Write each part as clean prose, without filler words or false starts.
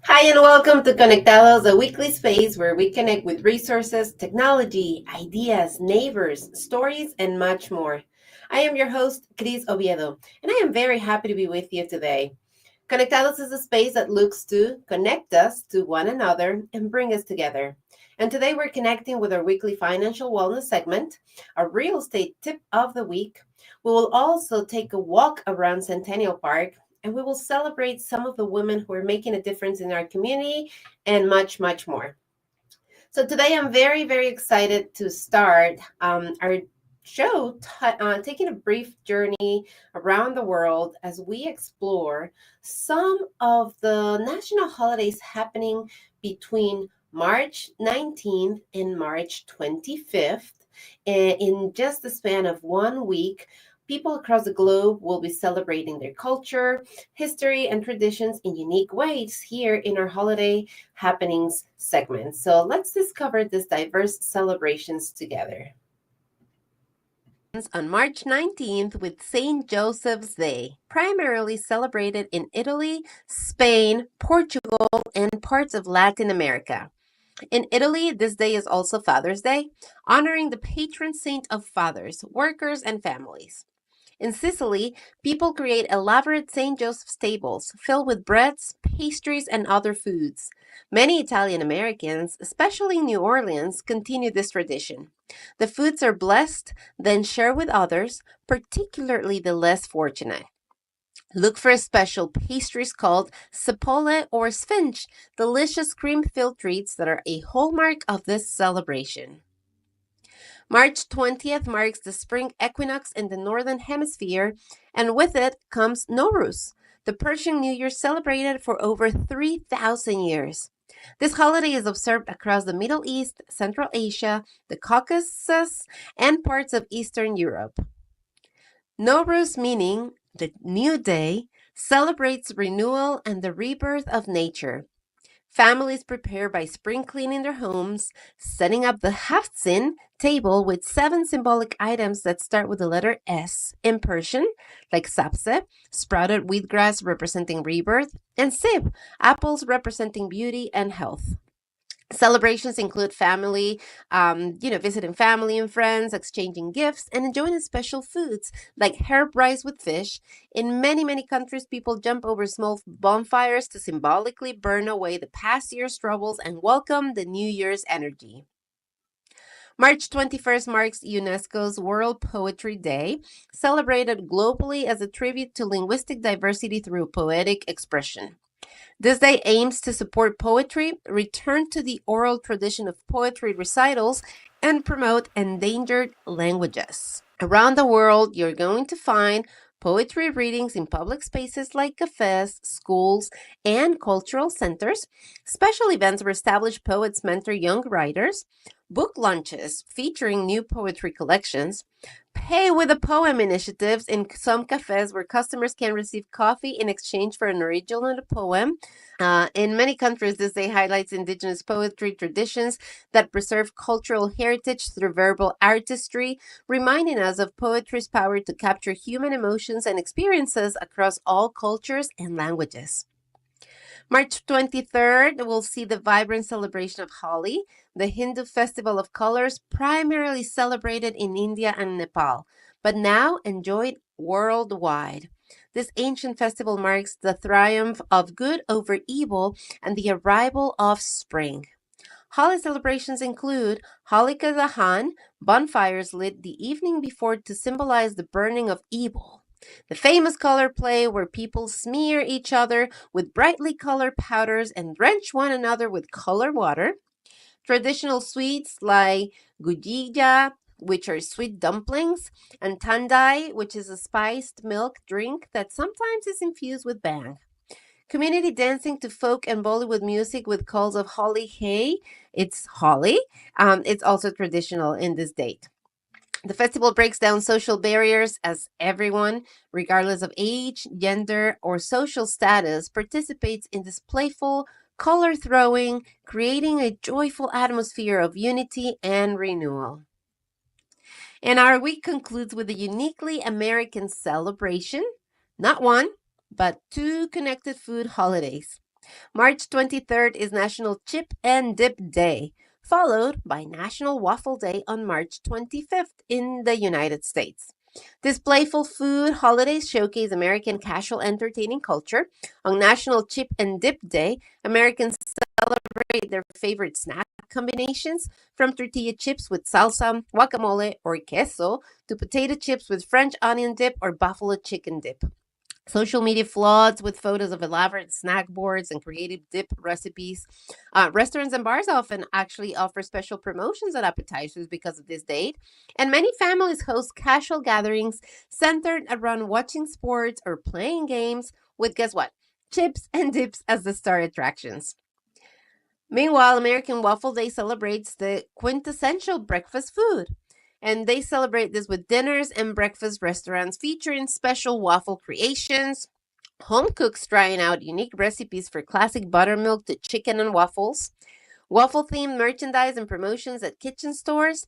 Hi, and welcome to Conectados, a weekly space where we connect with resources, technology, ideas, neighbors, stories, and much more. I am your host, Cris Oviedo, and I am very happy to be with you today. Conectados is a space that looks to connect us to one another and bring us together. And today we're connecting with our weekly financial wellness segment, our real estate tip of the week. We will also take a walk around Centennial Park, and we will celebrate some of the women who are making a difference in our community and much, much more. So today I'm very, very excited to start our show, taking a brief journey around the world as we explore some of the national holidays happening between March 19th and March 25th. In just the span of 1 week, people across the globe will be celebrating their culture, history, and traditions in unique ways here in our holiday happenings segment. So let's discover these diverse celebrations together. On March 19th with St. Joseph's Day, primarily celebrated in Italy, Spain, Portugal, and parts of Latin America. In Italy, this day is also Father's Day, honoring the patron saint of fathers, workers, and families. In Sicily, people create elaborate St. Joseph's tables filled with breads, pastries, and other foods. Many Italian Americans, especially in New Orleans, continue this tradition. The foods are blessed, then shared with others, particularly the less fortunate. Look for special pastries called sepole or sphinx, delicious cream-filled treats that are a hallmark of this celebration. March 20th marks the spring equinox in the Northern Hemisphere, and with it comes Nowruz, the Persian New Year celebrated for over 3,000 years. This holiday is observed across the Middle East, Central Asia, the Caucasus, and parts of Eastern Europe. Nowruz, meaning the new day, celebrates renewal and the rebirth of nature. Families prepare by spring cleaning their homes, setting up the Haftzin table with 7 symbolic items that start with the letter S in Persian, like sapse, sprouted wheatgrass representing rebirth, and sib, apples representing beauty and health. Celebrations include visiting family and friends, exchanging gifts, and enjoying special foods like herb rice with fish. In many, many countries, people jump over small bonfires to symbolically burn away the past year's troubles and welcome the new year's energy. March 21st marks UNESCO's World Poetry Day, celebrated globally as a tribute to linguistic diversity through poetic expression. This day aims to support poetry, return to the oral tradition of poetry recitals, and promote endangered languages. Around the world, you're going to find poetry readings in public spaces like cafes, schools, and cultural centers. Special events where established poets mentor young writers. Book launches featuring new poetry collections. Pay with a poem initiatives in some cafes where customers can receive coffee in exchange for an original poem. In many countries, this day highlights indigenous poetry traditions that preserve cultural heritage through verbal artistry, reminding us of poetry's power to capture human emotions and experiences across all cultures and languages. March 23rd, we'll see the vibrant celebration of Holi, the Hindu festival of colors primarily celebrated in India and Nepal, but now enjoyed worldwide. This ancient festival marks the triumph of good over evil and the arrival of spring. Holi celebrations include Holika Dahan, bonfires lit the evening before to symbolize the burning of evil. The famous color play where people smear each other with brightly colored powders and drench one another with colored water. Traditional sweets like gujija, which are sweet dumplings, and tandai, which is a spiced milk drink that sometimes is infused with bang. Community dancing to folk and Bollywood music with calls of Holly Hey, it's Holly. It's also traditional in this date. The festival breaks down social barriers as everyone, regardless of age, gender, or social status, participates in this playful, color throwing, creating a joyful atmosphere of unity and renewal. And our week concludes with a uniquely American celebration, not one, but two connected food holidays. March 23rd is National Chip and Dip Day, followed by National Waffle Day on March 25th in the United States. These playful food holidays showcase American casual entertaining culture. On National Chip and Dip Day, Americans celebrate their favorite snack combinations, from tortilla chips with salsa, guacamole, or queso to potato chips with French onion dip or buffalo chicken dip. Social media floods with photos of elaborate snack boards and creative dip recipes. Restaurants and bars often actually offer special promotions and appetizers because of this date. And many families host casual gatherings centered around watching sports or playing games with, guess what? Chips and dips as the star attractions. Meanwhile, American Waffle Day celebrates the quintessential breakfast food. And they celebrate this with dinners and breakfast restaurants featuring special waffle creations, home cooks trying out unique recipes for classic buttermilk to chicken and waffles, waffle themed merchandise and promotions at kitchen stores.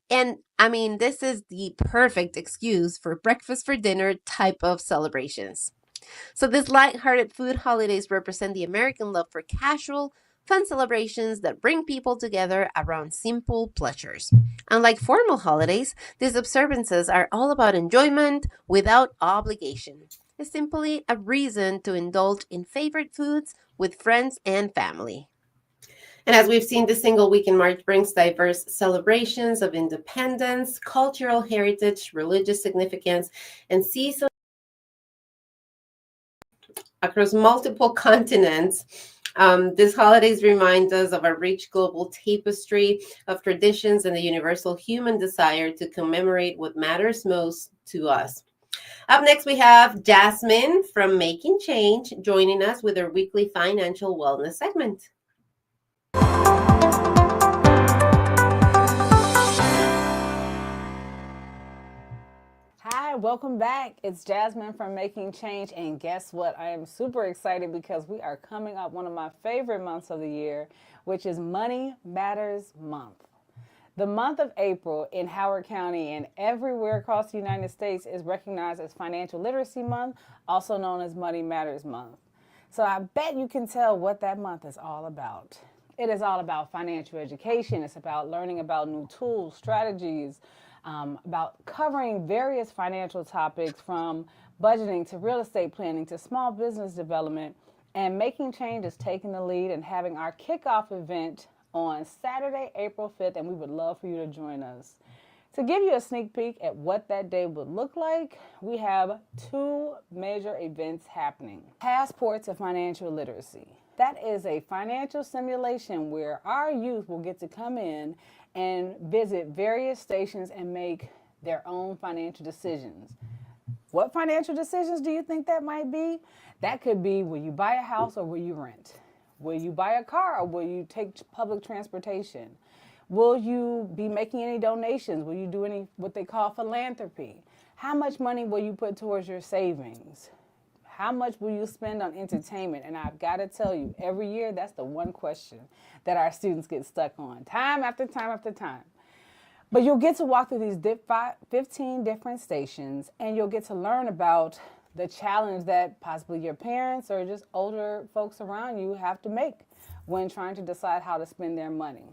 And I mean, this is the perfect excuse for breakfast for dinner type of celebrations. So, these light-hearted food holidays represent the American love for casual, fun celebrations that bring people together around simple pleasures. Unlike formal holidays, these observances are all about enjoyment without obligation. It's simply a reason to indulge in favorite foods with friends and family. And as we've seen, the single week in March brings diverse celebrations of independence, cultural heritage, religious significance, and seasonal across multiple continents. These holidays remind us of a rich global tapestry of traditions and the universal human desire to commemorate what matters most to us. Up next, we have Jasmine from Making Change joining us with her weekly financial wellness segment. Hi, welcome back. It's Jasmine from Making Change, and guess what? I am super excited because we are coming up one of my favorite months of the year, which is Money Matters Month. The month of April in Howard County and everywhere across the United States is recognized as Financial Literacy Month, also known as Money Matters Month. So I bet you can tell what that month is all about. It is all about financial education. It's about learning about new tools, strategies, about covering various financial topics from budgeting to real estate planning to small business development. And Making Change is taking the lead and having our kickoff event on Saturday, April 5th, and we would love for you to join us. To give you a sneak peek at what that day would look like, we have two major events happening. Passport to Financial Literacy. That is a financial simulation where our youth will get to come in and visit various stations and make their own financial decisions. What financial decisions do you think that might be? That could be, will you buy a house or will you rent? Will you buy a car or will you take public transportation? Will you be making any donations? Will you do any what they call philanthropy? How much money will you put towards your savings? How much will you spend on entertainment? And I've got to tell you, every year, that's the one question that our students get stuck on, time after time after time. But you'll get to walk through these 15 different stations, and you'll get to learn about the challenge that possibly your parents or just older folks around you have to make when trying to decide how to spend their money.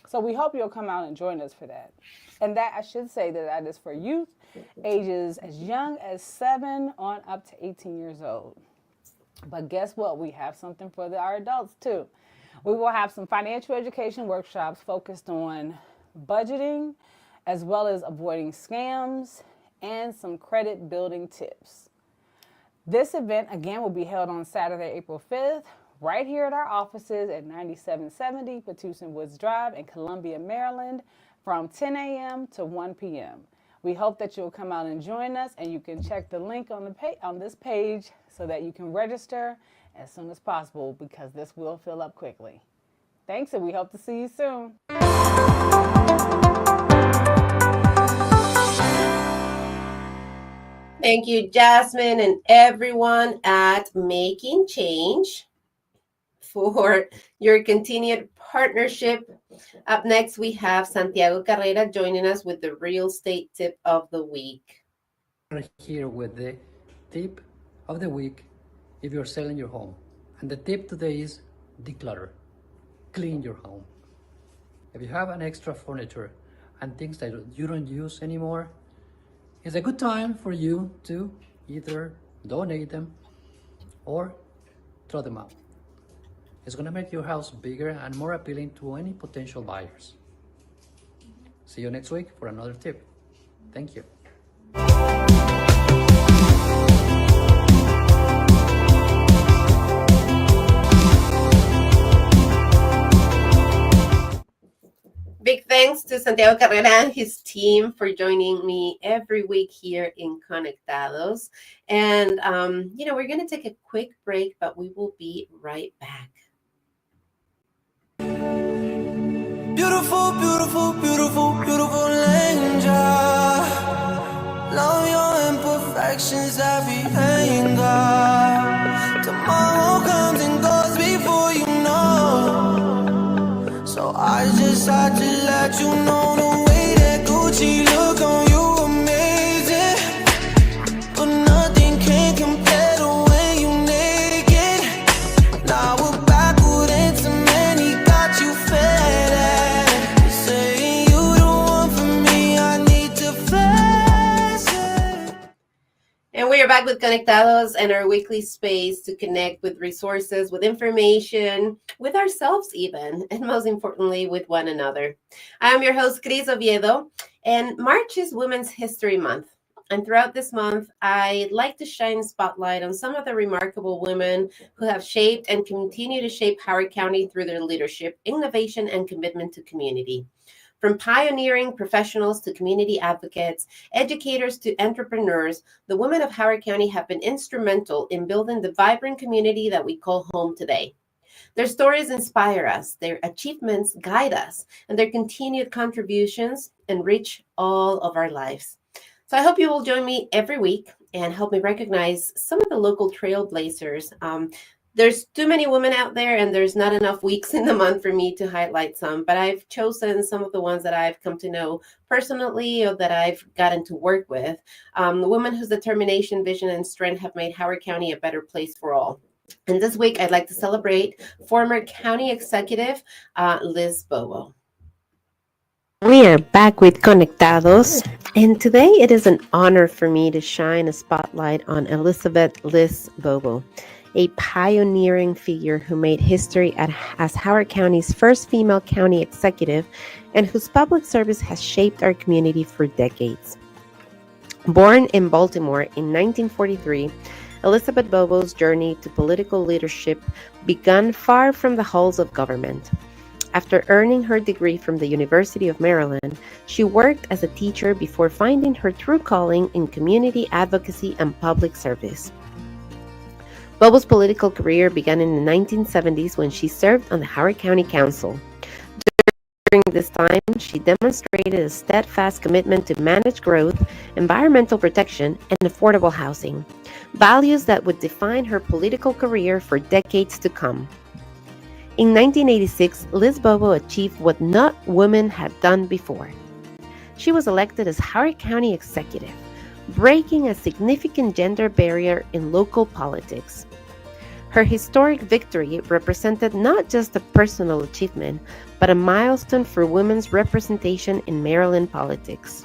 So we hope you'll come out and join us for that. And that, I should say that is for youth ages as young as 7 on up to 18 years old. But guess what? We have something for our adults too. We will have some financial education workshops focused on budgeting as well as avoiding scams and some credit building tips. This event again will be held on Saturday, April 5th, right here at our offices at 9770 Patusan Woods Drive in Columbia, Maryland, from 10 a.m. to 1 p.m. We hope that you'll come out and join us, and you can check the link on this page so that you can register as soon as possible, because this will fill up quickly. Thanks, and we hope to see you soon. Thank you, Jasmine, and everyone at Making Change for your continued partnership. Up next, we have Santiago Carrera joining us with the real estate tip of the week. We're here with the tip of the week if you're selling your home. And the tip today is declutter. Clean your home. If you have an extra furniture and things that you don't use anymore, it's a good time for you to either donate them or throw them out. It's going to make your house bigger and more appealing to any potential buyers. See you next week for another tip. Thank you. Big thanks to Santiago Carrera and his team for joining me every week here in Conectados. And, we're going to take a quick break, but we will be right back. Beautiful, beautiful, beautiful, beautiful angel. Love your imperfections, every anger. Tomorrow comes and goes before you know. So I just had to let you know the way that Gucci look on you amazing. But nothing can compare to when you naked. Now we're backward into many, got you fed. Saying you the one for me, I need to flex it. And we are back with Conectados and our weekly space to connect with resources, with information, with ourselves even, and most importantly, with one another. I'm your host, Cris Oviedo, and March is Women's History Month. And throughout this month, I'd like to shine a spotlight on some of the remarkable women who have shaped and continue to shape Howard County through their leadership, innovation, and commitment to community. From pioneering professionals to community advocates, educators to entrepreneurs, the women of Howard County have been instrumental in building the vibrant community that we call home today. Their stories inspire us, their achievements guide us, and their continued contributions enrich all of our lives. So I hope you will join me every week and help me recognize some of the local trailblazers. There's too many women out there, and there's not enough weeks in the month for me to highlight some, but I've chosen some of the ones that I've come to know personally or that I've gotten to work with. The women whose determination, vision, and strength have made Howard County a better place for all. And this week, I'd like to celebrate former county executive Liz Bobo. We are back with Conectados, and today it is an honor for me to shine a spotlight on Elizabeth Liz Bobo, a pioneering figure who made history as Howard County's first female county executive and whose public service has shaped our community for decades. Born in Baltimore in 1943, Elizabeth Bobo's journey to political leadership began far from the halls of government. After earning her degree from the University of Maryland, she worked as a teacher before finding her true calling in community advocacy and public service. Bobo's political career began in the 1970s when she served on the Howard County Council. During this time, she demonstrated a steadfast commitment to manage growth, environmental protection, and affordable housing, values that would define her political career for decades to come. In 1986, Liz Bobo achieved what not women had done before. She was elected as Howard County Executive, breaking a significant gender barrier in local politics. Her historic victory represented not just a personal achievement, but a milestone for women's representation in Maryland politics.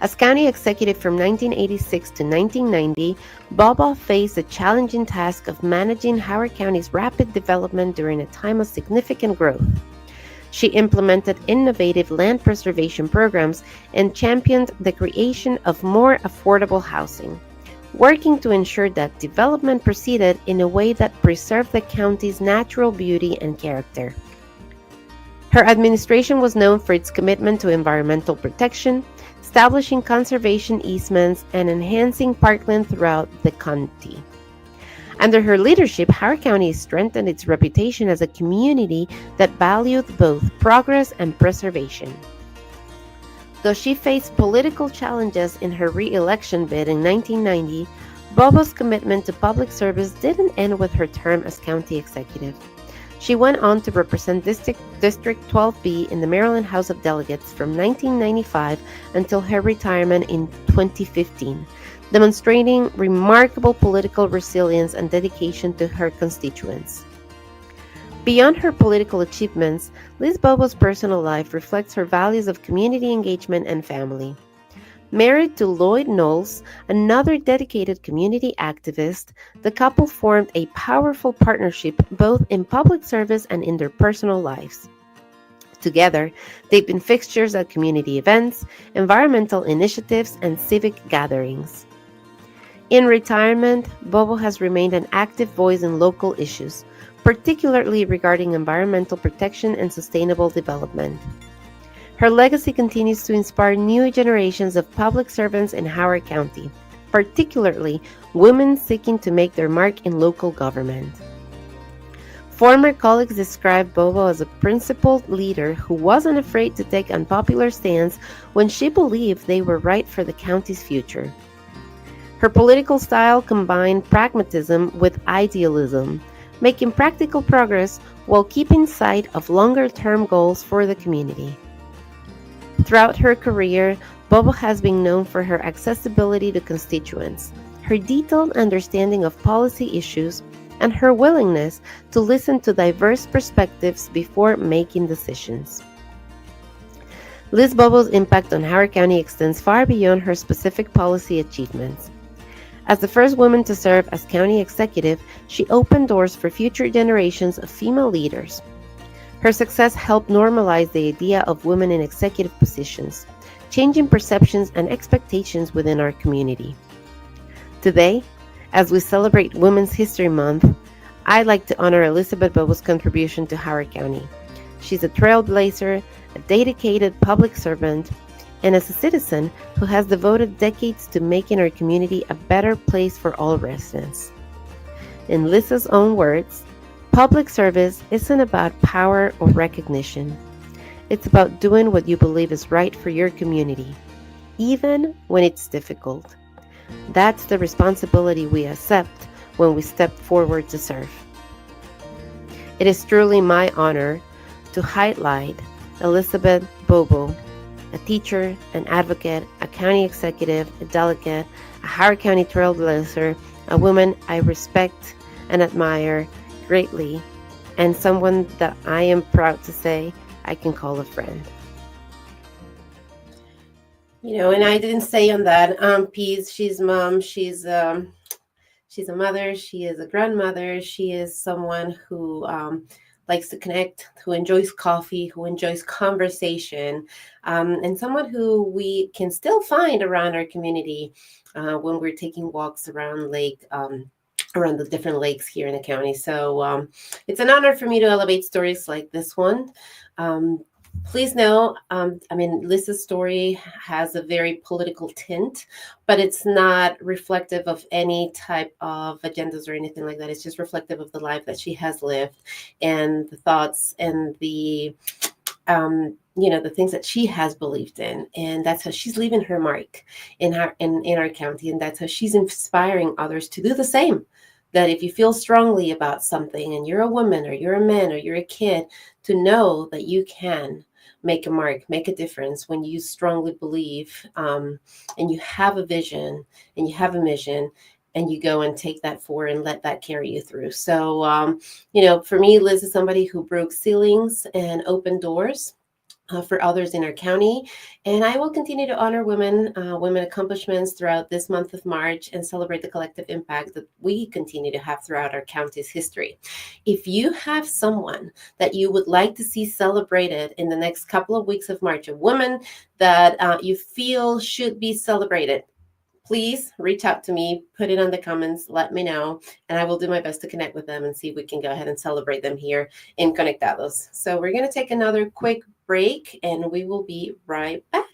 As county executive from 1986 to 1990, Bobo faced the challenging task of managing Howard County's rapid development during a time of significant growth. She implemented innovative land preservation programs and championed the creation of more affordable housing, working to ensure that development proceeded in a way that preserved the county's natural beauty and character. Her administration was known for its commitment to environmental protection, establishing conservation easements, and enhancing parkland throughout the county. Under her leadership, Howard County strengthened its reputation as a community that valued both progress and preservation. Though she faced political challenges in her re-election bid in 1990, Bobo's commitment to public service didn't end with her term as county executive. She went on to represent District 12B in the Maryland House of Delegates from 1995 until her retirement in 2015, demonstrating remarkable political resilience and dedication to her constituents. Beyond her political achievements, Liz Bobo's personal life reflects her values of community engagement and family. Married to Lloyd Knowles, another dedicated community activist, the couple formed a powerful partnership both in public service and in their personal lives. Together, they've been fixtures at community events, environmental initiatives, and civic gatherings. In retirement, Bobo has remained an active voice in local issues, particularly regarding environmental protection and sustainable development. Her legacy continues to inspire new generations of public servants in Howard County, particularly women seeking to make their mark in local government. Former colleagues described Bobo as a principled leader who wasn't afraid to take unpopular stands when she believed they were right for the county's future. Her political style combined pragmatism with idealism, making practical progress while keeping sight of longer-term goals for the community. Throughout her career, Bobo has been known for her accessibility to constituents, her detailed understanding of policy issues, and her willingness to listen to diverse perspectives before making decisions. Liz Bobo's impact on Howard County extends far beyond her specific policy achievements. As the first woman to serve as county executive, she opened doors for future generations of female leaders. Her success helped normalize the idea of women in executive positions, changing perceptions and expectations within our community. Today, as we celebrate Women's History Month, I'd like to honor Elizabeth Bobo's contribution to Howard County. She's a trailblazer, a dedicated public servant, and as a citizen who has devoted decades to making our community a better place for all residents. In Liz's own words, public service isn't about power or recognition. It's about doing what you believe is right for your community, even when it's difficult. That's the responsibility we accept when we step forward to serve. It is truly my honor to highlight Elizabeth Bobo, a teacher, an advocate, a county executive, a delegate, a Howard County trailblazer, a woman I respect and admire greatly, and someone that I am proud to say I can call a friend. And I didn't say on that piece, she's mom, she's a mother, she is a grandmother, she is someone who likes to connect, who enjoys coffee, who enjoys conversation, and someone who we can still find around our community when we're taking walks around around the different lakes here in the county. So it's an honor for me to elevate stories like this one. Please know, Liz's story has a very political tint, but it's not reflective of any type of agendas or anything like that. It's just reflective of the life that she has lived and the thoughts and the things that she has believed in. And that's how she's leaving her mark in our county. And that's how she's inspiring others to do the same. That if you feel strongly about something and you're a woman or you're a man or you're a kid, to know that you can make a mark, make a difference when you strongly believe and you have a vision and you have a mission and you go and take that forward and let that carry you through. So, for me, Liz is somebody who broke ceilings and opened doors. for others in our county. And I will continue to honor women accomplishments throughout this month of March and celebrate the collective impact that we continue to have throughout our county's history. If you have someone that you would like to see celebrated in the next couple of weeks of March, a woman that you feel should be celebrated, please reach out to me, put it on the comments, let me know, and I will do my best to connect with them and see if we can go ahead and celebrate them here in Conectados. So we're going to take another quick break and we will be right back.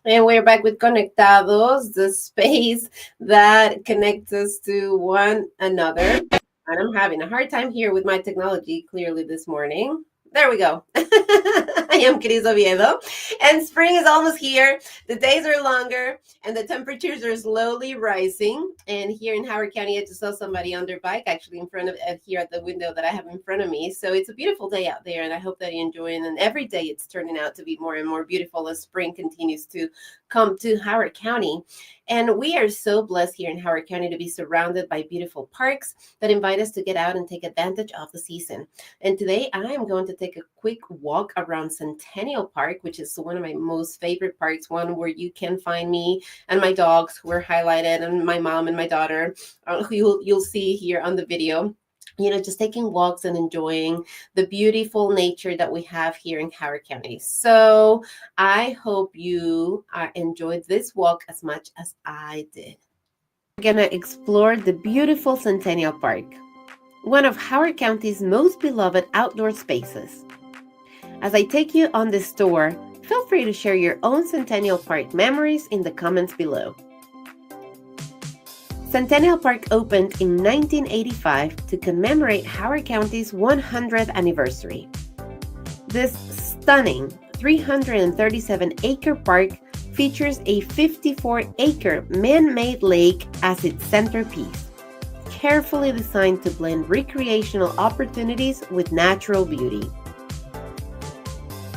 And we're back with Conectados, the space that connects us to one another. And I'm having a hard time here with my technology clearly this morning. There we go. I am Cris Oviedo, and spring is almost here. The days are longer, and the temperatures are slowly rising. And here in Howard County, I just saw somebody on their bike, actually in front of here at the window that I have in front of me. So it's a beautiful day out there, and I hope that you're enjoying. And every day it's turning out to be more and more beautiful as spring continues to come to Howard County. And we are so blessed here in Howard County to be surrounded by beautiful parks that invite us to get out and take advantage of the season. And today I am going to take a quick walk around Centennial Park, which is one of my most favorite parks, one where you can find me and my dogs who are highlighted, and my mom and my daughter, who you'll see here on the video. Just taking walks and enjoying the beautiful nature that we have here in Howard County. So I hope you enjoyed this walk as much as I did. We're going to explore the beautiful Centennial Park, one of Howard County's most beloved outdoor spaces. As I take you on this tour, feel free to share your own Centennial Park memories in the comments below. Centennial Park opened in 1985 to commemorate Howard County's 100th anniversary. This stunning 337-acre park features a 54-acre man-made lake as its centerpiece, carefully designed to blend recreational opportunities with natural beauty.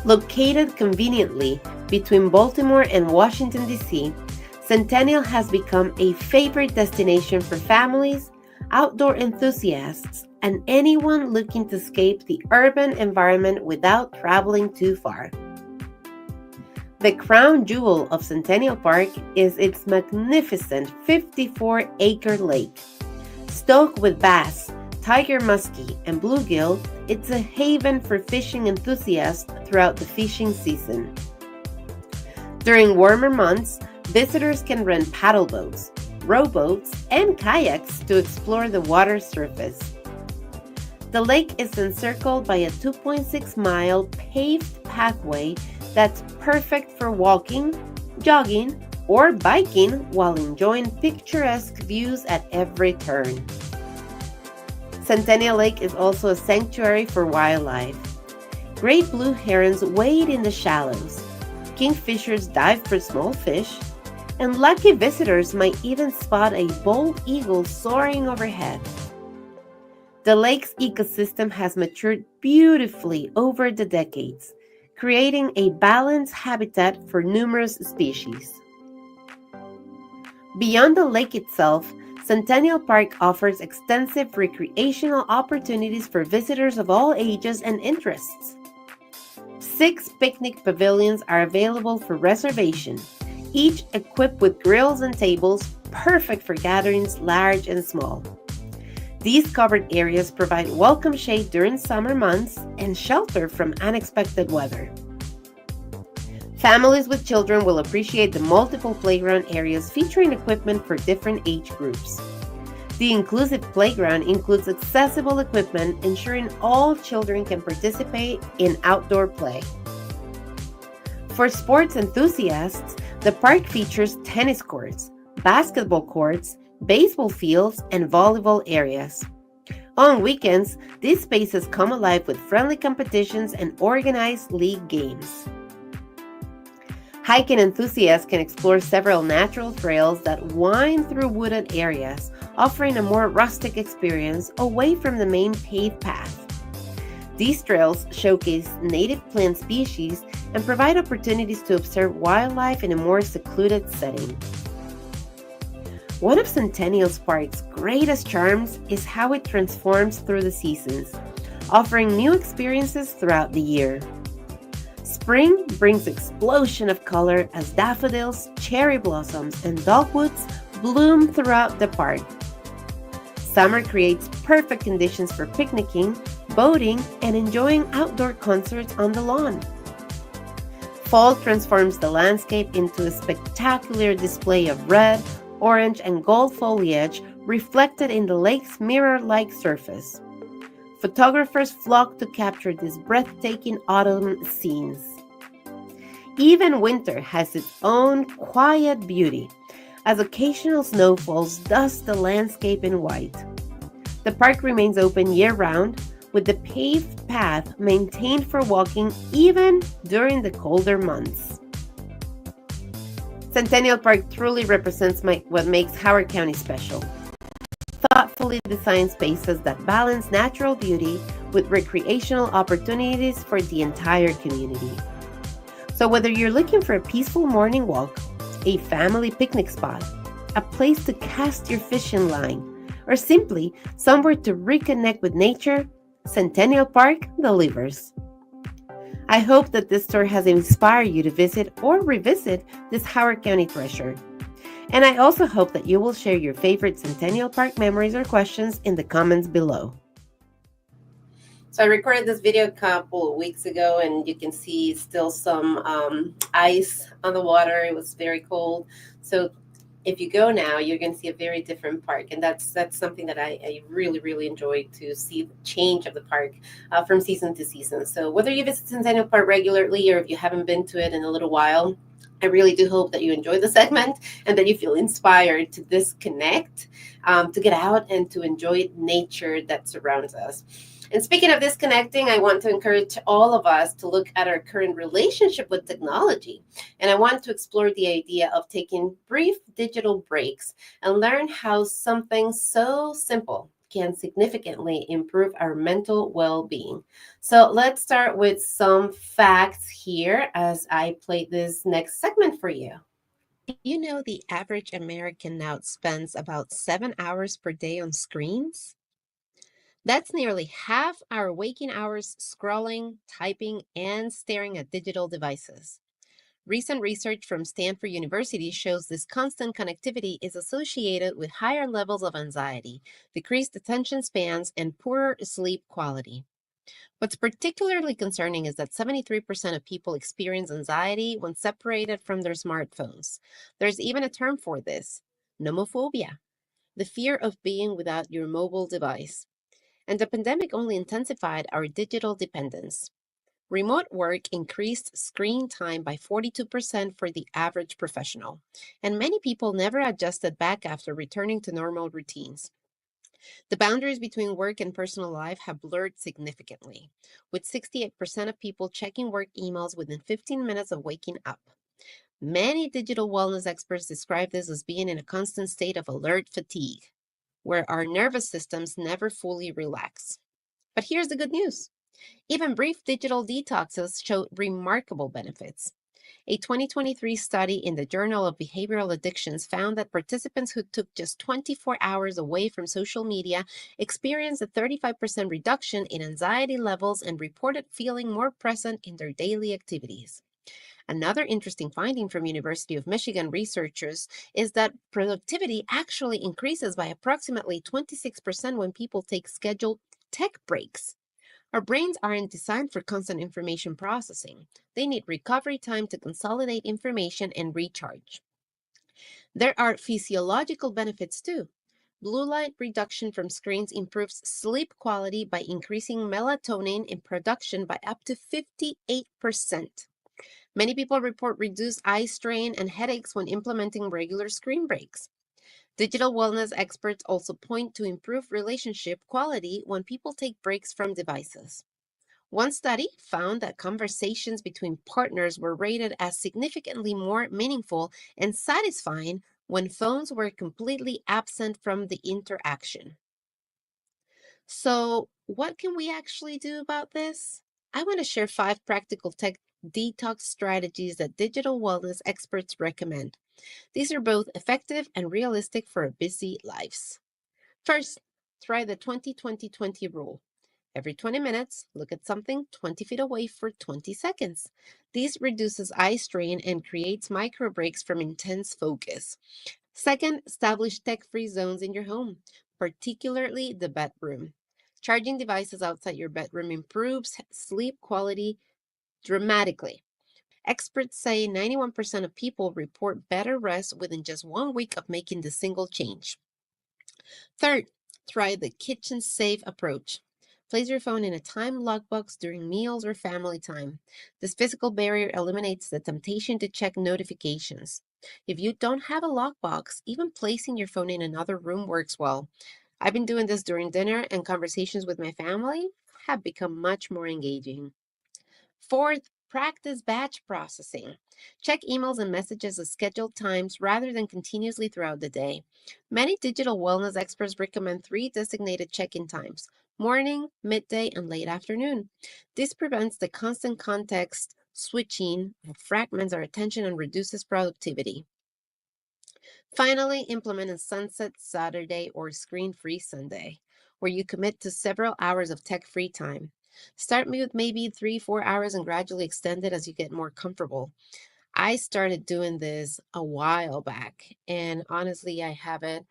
Located conveniently between Baltimore and Washington, D.C., Centennial has become a favorite destination for families, outdoor enthusiasts, and anyone looking to escape the urban environment without traveling too far. The crown jewel of Centennial Park is its magnificent 54-acre lake. Stoked with bass, tiger muskie, and bluegill, it's a haven for fishing enthusiasts throughout the fishing season. During warmer months, visitors can rent paddle boats, rowboats, and kayaks to explore the water's surface. The lake is encircled by a 2.6-mile paved pathway that's perfect for walking, jogging, or biking while enjoying picturesque views at every turn. Centennial Lake is also a sanctuary for wildlife. Great blue herons wade in the shallows, kingfishers dive for small fish, and lucky visitors might even spot a bald eagle soaring overhead. The lake's ecosystem has matured beautifully over the decades, creating a balanced habitat for numerous species. Beyond the lake itself, Centennial Park offers extensive recreational opportunities for visitors of all ages and interests. 6 picnic pavilions are available for reservation, each equipped with grills and tables, perfect for gatherings large and small. These covered areas provide welcome shade during summer months and shelter from unexpected weather. Families with children will appreciate the multiple playground areas featuring equipment for different age groups. The inclusive playground includes accessible equipment, ensuring all children can participate in outdoor play. For sports enthusiasts, the park features tennis courts, basketball courts, baseball fields, and volleyball areas. On weekends, these spaces come alive with friendly competitions and organized league games. Hiking enthusiasts can explore several natural trails that wind through wooded areas, offering a more rustic experience away from the main paved path. These trails showcase native plant species and provide opportunities to observe wildlife in a more secluded setting. One of Centennial Park's greatest charms is how it transforms through the seasons, offering new experiences throughout the year. Spring brings explosion of color as daffodils, cherry blossoms, and dogwoods bloom throughout the park. Summer creates perfect conditions for picnicking, boating, and enjoying outdoor concerts on the lawn. Fall transforms the landscape into a spectacular display of red, orange, and gold foliage reflected in the lake's mirror-like surface. Photographers flock to capture these breathtaking autumn scenes. Even winter has its own quiet beauty, as occasional snowfalls dust the landscape in white. The park remains open year-round, with the paved path maintained for walking even during the colder months. Centennial Park truly represents what makes Howard County special. Thoughtfully designed spaces that balance natural beauty with recreational opportunities for the entire community. So whether you're looking for a peaceful morning walk, a family picnic spot, a place to cast your fishing line, or simply somewhere to reconnect with nature, Centennial Park delivers. I hope that this tour has inspired you to visit or revisit this Howard County treasure. And I also hope that you will share your favorite Centennial Park memories or questions in the comments below. So I recorded this video a couple of weeks ago, and you can see still some ice on the water. It was very cold. So if you go now, you're going to see a very different park, and that's something that I really enjoy, to see the change of the park from season to season. So whether you visit Centennial Park regularly or if you haven't been to it in a little while, I really do hope that you enjoy the segment and that you feel inspired to disconnect, to get out and to enjoy nature that surrounds us. And speaking of disconnecting, I want to encourage all of us to look at our current relationship with technology. And I want to explore the idea of taking brief digital breaks and learn how something so simple can significantly improve our mental well-being. So let's start with some facts here as I play this next segment for you. You know, the average American now spends about 7 hours per day on screens. That's nearly half our waking hours scrolling, typing, and staring at digital devices. Recent research from Stanford University shows this constant connectivity is associated with higher levels of anxiety, decreased attention spans, and poorer sleep quality. What's particularly concerning is that 73% of people experience anxiety when separated from their smartphones. There's even a term for this: nomophobia, the fear of being without your mobile device. And the pandemic only intensified our digital dependence. Remote work increased screen time by 42% for the average professional, and many people never adjusted back after returning to normal routines. The boundaries between work and personal life have blurred significantly, with 68% of people checking work emails within 15 minutes of waking up. Many digital wellness experts describe this as being in a constant state of alert fatigue, where our nervous systems never fully relax. But here's the good news. Even brief digital detoxes show remarkable benefits. A 2023 study in the Journal of Behavioral Addictions found that participants who took just 24 hours away from social media experienced a 35% reduction in anxiety levels and reported feeling more present in their daily activities. Another interesting finding from University of Michigan researchers is that productivity actually increases by approximately 26% when people take scheduled tech breaks. Our brains aren't designed for constant information processing. They need recovery time to consolidate information and recharge. There are physiological benefits too. Blue light reduction from screens improves sleep quality by increasing melatonin in production by up to 58%. Many people report reduced eye strain and headaches when implementing regular screen breaks. Digital wellness experts also point to improved relationship quality when people take breaks from devices. One study found that conversations between partners were rated as significantly more meaningful and satisfying when phones were completely absent from the interaction. So, what can we actually do about this? I want to share 5 practical tech detox strategies that digital wellness experts recommend. These are both effective and realistic for our busy lives. First, try the 20-20-20 rule. Every 20 minutes, look at something 20 feet away for 20 seconds. This reduces eye strain and creates micro breaks from intense focus. Second, establish tech free zones in your home, particularly the bedroom. Charging devices outside your bedroom improves sleep quality dramatically. Experts say 91% of people report better rest within just 1 week of making the single change. Third, try the kitchen safe approach. Place your phone in a time lockbox during meals or family time. This physical barrier eliminates the temptation to check notifications. If you don't have a lockbox, even placing your phone in another room works well. I've been doing this during dinner, and conversations with my family have become much more engaging. Fourth, practice batch processing. Check emails and messages at scheduled times rather than continuously throughout the day. Many digital wellness experts recommend 3 designated check in times: morning, midday, and late afternoon. This prevents the constant context switching that fragments our attention and reduces productivity. Finally, implement a sunset Saturday or screen free Sunday, where you commit to several hours of tech free time. Start with maybe 3-4 hours and gradually extend it as you get more comfortable. I started doing this a while back, and honestly, I have it,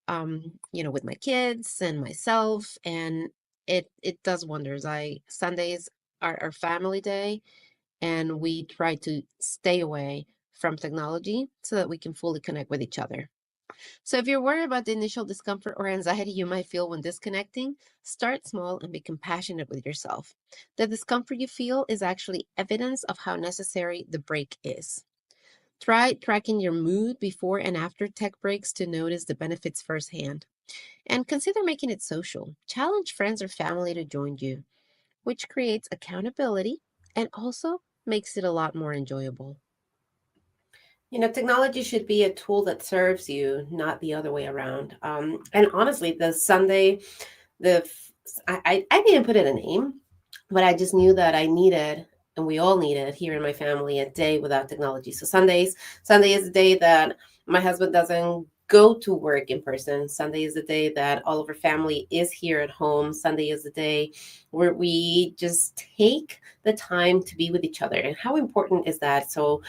with my kids and myself, and it does wonders. I Sundays are our family day, and we try to stay away from technology so that we can fully connect with each other. So, if you're worried about the initial discomfort or anxiety you might feel when disconnecting, start small and be compassionate with yourself. The discomfort you feel is actually evidence of how necessary the break is. Try tracking your mood before and after tech breaks to notice the benefits firsthand. And consider making it social. Challenge friends or family to join you, which creates accountability and also makes it a lot more enjoyable. Technology should be a tool that serves you, not the other way around. And honestly, the Sunday, the f- I didn't put it a name, but I just knew that I needed, and we all needed here in my family, a day without technology. So Sunday is the day that my husband doesn't go to work in person. Sunday is the day that all of our family is here at home. Sunday is the day where we just take the time to be with each other. And how important is that? So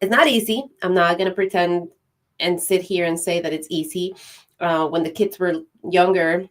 it's not easy. I'm not going to pretend and sit here and say that it's easy. When the kids were younger,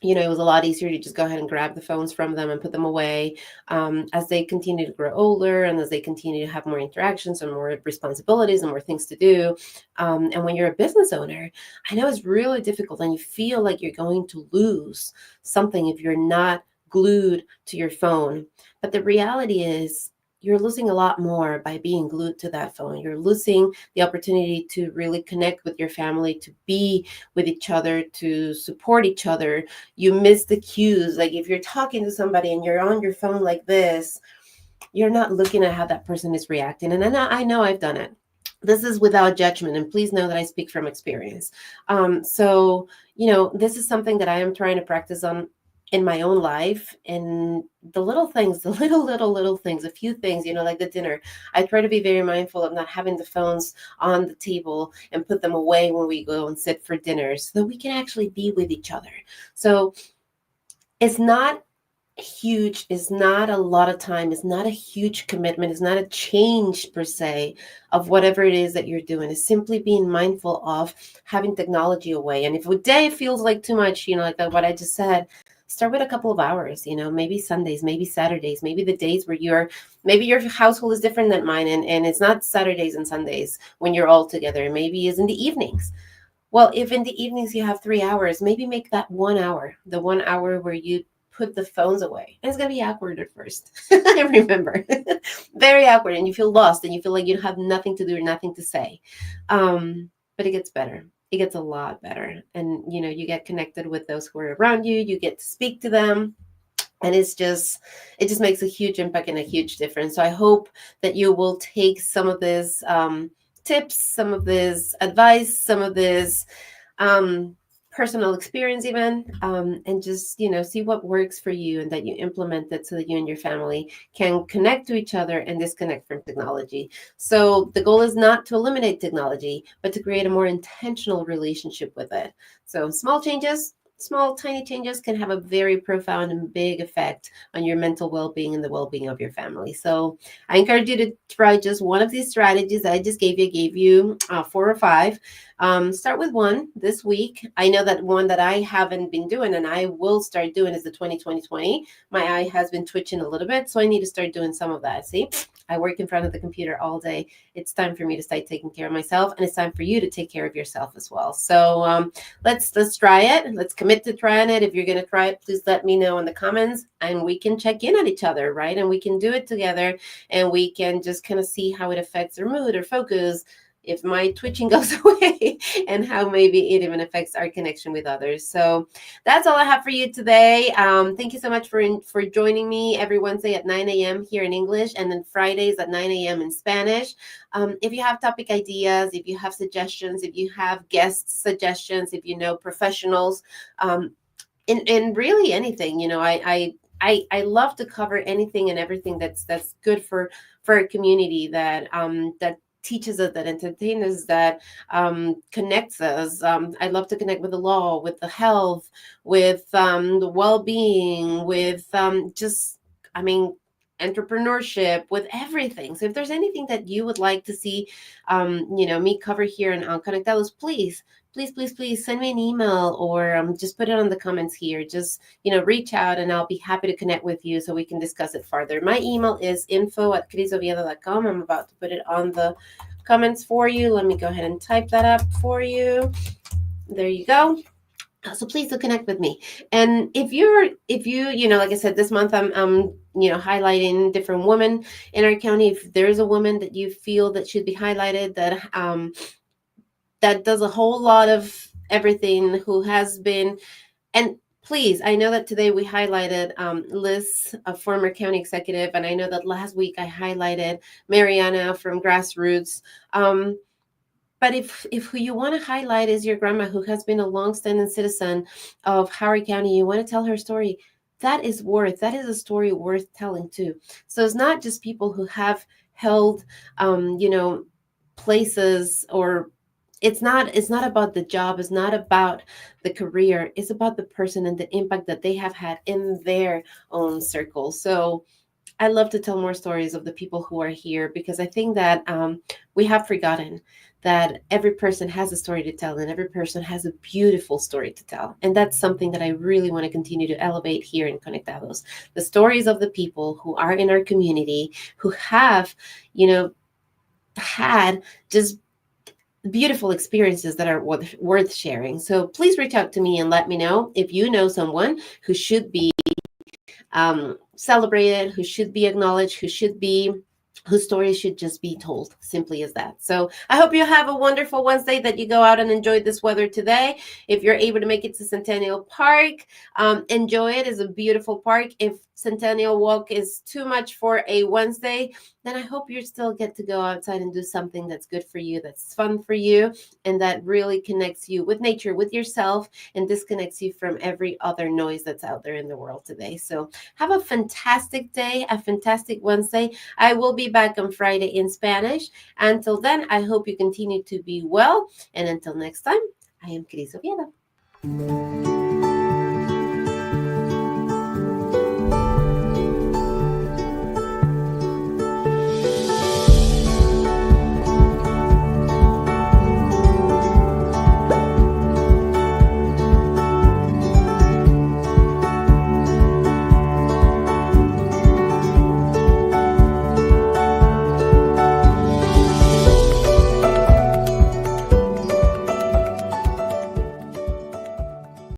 it was a lot easier to just go ahead and grab the phones from them and put them away. As they continue to grow older and as they continue to have more interactions and more responsibilities and more things to do. And when you're a business owner, I know it's really difficult and you feel like you're going to lose something if you're not glued to your phone. But the reality is, you're losing a lot more by being glued to that phone. You're losing the opportunity to really connect with your family, to be with each other, to support each other. You miss the cues. Like if you're talking to somebody and you're on your phone like this, you're not looking at how that person is reacting. And I know I've done it. This is without judgment, and please know that I speak from experience. So this is something that I am trying to practice on in my own life, and the little things, the little things, a few things, like the dinner. I try to be very mindful of not having the phones on the table and put them away when we go and sit for dinner so that we can actually be with each other. So it's not huge, it's not a lot of time, it's not a huge commitment, it's not a change per se of whatever it is that you're doing. It's simply being mindful of having technology away. And if a day feels like too much, like what I just said, start with a couple of hours, maybe Sundays, maybe Saturdays, maybe the days where maybe your household is different than mine, and it's not Saturdays and Sundays when you're all together. Maybe it's in the evenings. Well, if in the evenings you have 3 hours, maybe make that 1 hour, the 1 hour where you put the phones away. And it's going to be awkward at first. I remember. Very awkward. And you feel lost and you feel like you have nothing to do or nothing to say. But it gets better. It gets a lot better. And, you get connected with those who are around you. You get to speak to them. And it just makes a huge impact and a huge difference. So I hope that you will take some of this tips, some of this advice, some of this personal experience even, and just, see what works for you and that you implement that so that you and your family can connect to each other and disconnect from technology. So the goal is not to eliminate technology, but to create a more intentional relationship with it. So small, tiny changes can have a very profound and big effect on your mental well-being and the well-being of your family. So I encourage you to try just one of these strategies that I just gave you. I gave you 4 or 5. Start with one this week. I know that one that I haven't been doing and I will start doing is the 20-20-20. My eye has been twitching a little bit, so I need to start doing some of that. See, I work in front of the computer all day. It's time for me to start taking care of myself, and it's time for you to take care of yourself as well. So let's try it. Let's commit to trying it. If you're going to try it, please let me know in the comments, and we can check in on each other, right? And we can do it together, and we can just kind of see how it affects our mood or focus, if my twitching goes away, and how maybe it even affects our connection with others. So that's all I have for you today. Thank you so much for joining me every Wednesday at 9 a.m. here in English, and then Fridays at 9 a.m. in Spanish. If you have topic ideas, if you have suggestions, if you have guest suggestions, if you know professionals, in really anything, I love to cover anything and everything that's good for a community that teaches us, that entertains us, that connects us. I love to connect with the law, with the health, with the well-being, with entrepreneurship, with everything. So if there's anything that you would like to see, me cover here on Conectados, please send me an email, or just put it on the comments here. Just, reach out and I'll be happy to connect with you so we can discuss it further. My email is info@crisoviedo.com. I'm about to put it on the comments for you. Let me go ahead and type that up for you. There you go. So please do connect with me. And if you, like I said, this month I'm highlighting different women in our county. If there's a woman that you feel that should be highlighted, that does a whole lot of everything, who has been, and please, I know that today we highlighted Liz, a former county executive, and I know that last week I highlighted Mariana from Grassroots. But if who you want to highlight is your grandma, who has been a longstanding citizen of Howard County, you want to tell her story, that is a story worth telling too. So it's not just people who have held, places, or it's not about the job, it's not about the career, it's about the person and the impact that they have had in their own circle. So I love to tell more stories of the people who are here, because I think that we have forgotten that every person has a story to tell, and every person has a beautiful story to tell. And that's something that I really want to continue to elevate here in Conectados. The stories of the people who are in our community, who have, had just beautiful experiences that are worth sharing. So please reach out to me and let me know if you know someone who should be celebrated, who should be acknowledged, whose stories should just be told, simply as that. So I hope you have a wonderful Wednesday, that you go out and enjoy this weather today. If you're able to make it to Centennial Park, enjoy it. It's a beautiful park. If Centennial Walk is too much for a Wednesday, then I hope you still get to go outside and do something that's good for you, that's fun for you, and that really connects you with nature, with yourself, and disconnects you from every other noise that's out there in the world today. So have a fantastic day, a fantastic Wednesday. I will be back on Friday in Spanish. Until then, I hope you continue to be well. And until next time, I am Cris Oviedo.